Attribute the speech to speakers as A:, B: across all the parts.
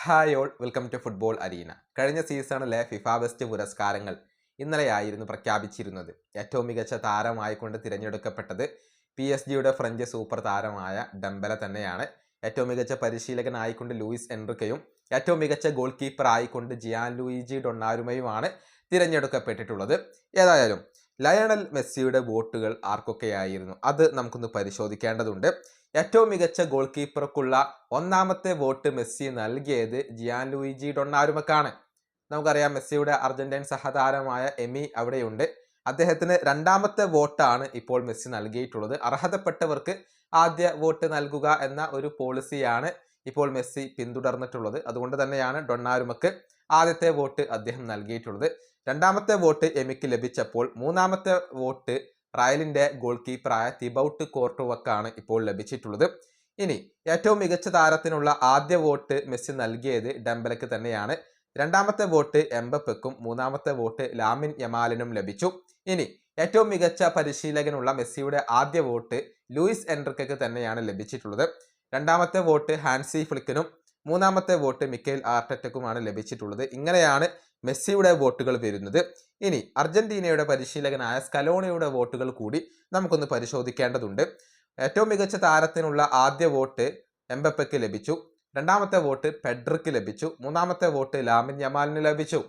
A: Hi all, welcome to football arena. കഴിഞ്ഞ സീസണിലെ FIFA best പുരസ്കാരങ്ങൾ ഇന്നലെയായിരുന്നു പ്രഖ്യാപിച്ചിരുന്നത്. ഏറ്റവും മികച്ച താരമായിക്കൊണ്ട് തിരഞ്ഞെടുക്കപ്പെട്ടത് PSG ഫ്രഞ്ച് സൂപ്പർ താരമായ ഡംബല തന്നെയാണ്. ഏറ്റവും മികച്ച പരിശീലകനായിക്കൊണ്ട് ലൂയിസ് എൻറിക്കയും ഏറ്റവും മികച്ച ഗോൾ കീപ്പർ ആയിക്കൊണ്ട് ജിയാൻ ലൂയിജി ഡൊണ്ണാരുമയുമാണ് തിരഞ്ഞെടുക്കപ്പെട്ടിട്ടുള്ളത്. ഏതായാലും ലയണൽ മെസ്സിയുടെ വോട്ടുകൾ ആർക്കൊക്കെയായിരുന്നു അത് നമുക്കൊന്ന് പരിശോധിക്കേണ്ടതുണ്ട്. ഏറ്റവും മികച്ച ഗോൾ കീപ്പർക്കുള്ള ഒന്നാമത്തെ വോട്ട് മെസ്സി നൽകിയത് ജിയാൻ ലൂയിജി ഡൊണ്ണാരുമക്കാണ്. നമുക്കറിയാം, മെസ്സിയുടെ അർജന്റീൻ സഹതാരമായ എമി അവിടെയുണ്ട്. അദ്ദേഹത്തിന് രണ്ടാമത്തെ വോട്ടാണ് ഇപ്പോൾ മെസ്സി നൽകിയിട്ടുള്ളത്. അർഹതപ്പെട്ടവർക്ക് ആദ്യ വോട്ട് നൽകുക എന്ന ഒരു പോളിസിയാണ് ഇപ്പോൾ മെസ്സി പിന്തുടർന്നിട്ടുള്ളത്. അതുകൊണ്ട് തന്നെയാണ് ഡൊണ്ണാരുമക്ക് ആദ്യത്തെ വോട്ട് അദ്ദേഹം നൽകിയിട്ടുള്ളത്. രണ്ടാമത്തെ വോട്ട് എമിക്ക് ലഭിച്ചപ്പോൾ മൂന്നാമത്തെ വോട്ട് റയലിന്റെ ഗോൾ കീപ്പറായ തിബൌട്ട് കോർട്ടുവക്കാണ് ഇപ്പോൾ ലഭിച്ചിട്ടുള്ളത്. ഇനി ഏറ്റവും മികച്ച താരത്തിനുള്ള ആദ്യ വോട്ട് മെസ്സി നൽകിയത് ഡെംബലക്ക് തന്നെയാണ്. രണ്ടാമത്തെ വോട്ട് എംബപ്പയ്ക്കും മൂന്നാമത്തെ വോട്ട് ലാമിൻ യമാലിനും ലഭിച്ചു. ഇനി ഏറ്റവും മികച്ച പരിശീലകനുള്ള മെസ്സിയുടെ ആദ്യ വോട്ട് ലൂയിസ് എൻറിക്കയ്ക്ക് തന്നെയാണ് ലഭിച്ചിട്ടുള്ളത്. രണ്ടാമത്തെ വോട്ട് ഹാൻസി ഫ്ലിക്കിനും മൂന്നാമത്തെ വോട്ട് മിക്കൽ ആർട്ടറ്റയ്ക്കുമാണ് ലഭിച്ചിട്ടുള്ളത്. ഇങ്ങനെയാണ് മെസ്സിയുടെ വോട്ടുകൾ വരുന്നത്. ഇനി അർജന്റീനയുടെ പരിശീലകനായ സ്കലോണിയുടെ വോട്ടുകൾ കൂടി നമുക്കൊന്ന് പരിശോധിക്കേണ്ടതുണ്ട്. ഏറ്റവും മികച്ച താരത്തിനുള്ള ആദ്യ വോട്ട് എംബപ്പയ്ക്ക് ലഭിച്ചു. രണ്ടാമത്തെ വോട്ട് പെഡ്രിക്ക് ലഭിച്ചു. മൂന്നാമത്തെ വോട്ട് ലാമിൻ യമാലിന് ലഭിച്ചു.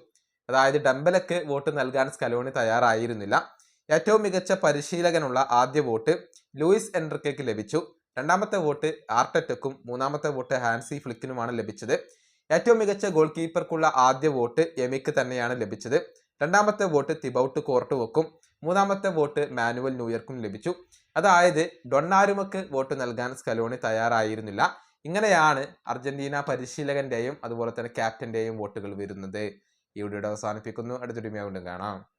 A: അതായത് ഡംബലക്ക് വോട്ട് നൽകാൻ സ്കലോണി തയ്യാറായിരുന്നില്ല. ഏറ്റവും മികച്ച പരിശീലകനുള്ള ആദ്യ വോട്ട് ലൂയിസ് എൻറിക്കയ്ക്ക് ലഭിച്ചു. രണ്ടാമത്തെ വോട്ട് ആർട്ടറ്റയ്ക്കും മൂന്നാമത്തെ വോട്ട് ഹാൻസി ഫ്ലിക്കിനുമാണ് ലഭിച്ചത്. ഏറ്റവും മികച്ച ഗോൾ കീപ്പർക്കുള്ള ആദ്യ വോട്ട് എമിക്ക് തന്നെയാണ് ലഭിച്ചത്. രണ്ടാമത്തെ വോട്ട് തിബൌട്ട് കോർട്ടുവക്കും മൂന്നാമത്തെ വോട്ട് മാനുവൽ ന്യൂയർക്കും ലഭിച്ചു. അതായത് ഡൊണ്ണാരുമക്ക് വോട്ട് നൽകാൻ സ്കലോണി തയ്യാറായിരുന്നില്ല. ഇങ്ങനെയാണ് അർജന്റീന പരിശീലകന്റെയും അതുപോലെ തന്നെ ക്യാപ്റ്റന്റെയും വോട്ടുകൾ വരുന്നത്. ഈ വീഡിയോ അവസാനിപ്പിക്കുന്നു. അടുത്തൊരു വീണ്ടും കാണാം.